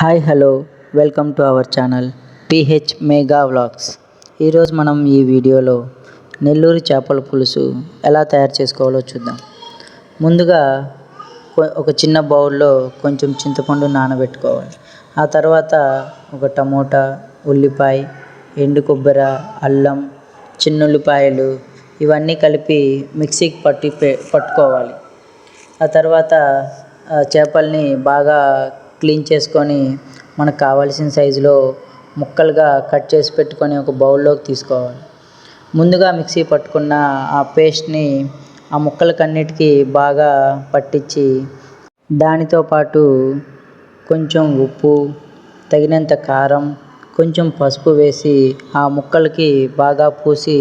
Hi hello welcome to our channel pH mega vlogs. ఈరోజు మనం ఈ వీడియోలో నెల్లూరు చేపల పులుసు ఎలా తయారు చేసుకోవాలో చూద్దాం. ముందుగా ఒక చిన్న బౌల్లో కొంచెం చింతపండు నానబెట్టుకోవాలి. ఆ తర్వాత ఒక టమోటా, ఉల్లిపాయ, ఎండు కొబ్బరి, అల్లం, చిన్నుల్లిపాయలు ఇవన్నీ కలిపి మిక్సీకి పట్టుకోవాలి. ఆ తర్వాత చేపల్ని బాగా క్లీన్ చేసుకొని మనకు కావాల్సిన సైజులో ముక్కలుగా కట్ చేసి పెట్టుకొని ఒక బౌల్లోకి తీసుకోవాలి. ముందుగా మిక్సీ పట్టుకున్న ఆ పేస్ట్ని ఆ ముక్కలకన్నిటికీ బాగా పట్టించి దానితో పాటు కొంచెం ఉప్పు, తగినంత కారం, కొంచెం పసుపు వేసి ఆ ముక్కలకి బాగా పూసి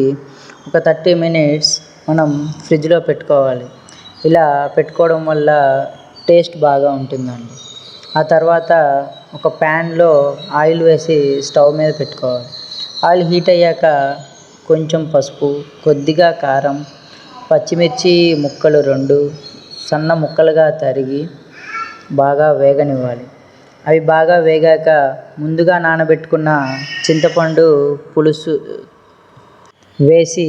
ఒక 30 minutes మనం ఫ్రిడ్జ్లో పెట్టుకోవాలి. ఇలా పెట్టుకోవడం వల్ల టేస్ట్ బాగా ఉంటుందండి. ఆ తర్వాత ఒక ప్యాన్లో ఆయిల్ వేసి స్టవ్ మీద పెట్టుకోవాలి. ఆయిల్ హీట్ అయ్యాక కొంచెం పసుపు, కొద్దిగా కారం, పచ్చిమిర్చి ముక్కలు 2 సన్న ముక్కలుగా తరిగి బాగా వేగనివ్వాలి. అవి బాగా వేగాక ముందుగా నానబెట్టుకున్న చింతపండు పులుసు వేసి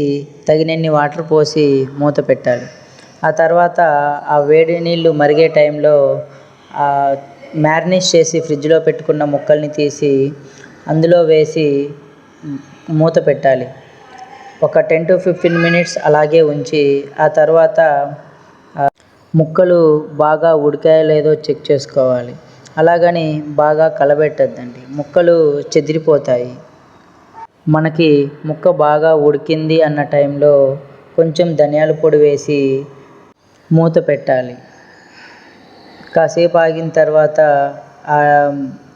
తగినన్ని వాటర్ పోసి మూత పెట్టాలి. ఆ తర్వాత ఆ వేడి నీళ్ళు మరిగే టైంలో మ్యారినేట్ చేసి ఫ్రిడ్జ్లో పెట్టుకున్న ముక్కల్ని తీసి అందులో వేసి మూత పెట్టాలి. ఒక 10 to 15 minutes అలాగే ఉంచి ఆ తర్వాత ముక్కలు బాగా ఉడికాయో లేదో చెక్ చేసుకోవాలి. అలాగని బాగా కలబెట్టద్దండి, ముక్కలు చెదిరిపోతాయి. మనకి ముక్క బాగా ఉడికింది అన్న టైంలో కొంచెం ధనియాల పొడి వేసి మూత పెట్టాలి. కాసేపు ఆగిన తర్వాత ఆ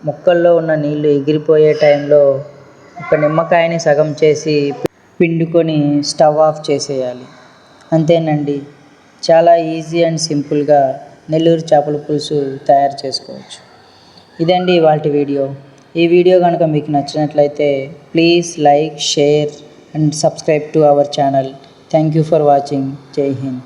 ముక్కల్లో ఉన్న నీళ్ళు ఎగిరిపోయే టైంలో ఒక నిమ్మకాయని సగం చేసి పిండుకొని స్టవ్ ఆఫ్ చేసేయాలి. అంతేనండి, చాలా ఈజీ అండ్ సింపుల్గా నెల్లూరు చేపల పులుసు తయారు చేసుకోవచ్చు. ఇదండి ఇవాల్టి వీడియో. ఈ వీడియో కనుక మీకు నచ్చినట్లయితే please like, share and subscribe to our channel. Thank you for watching. జై హింద్.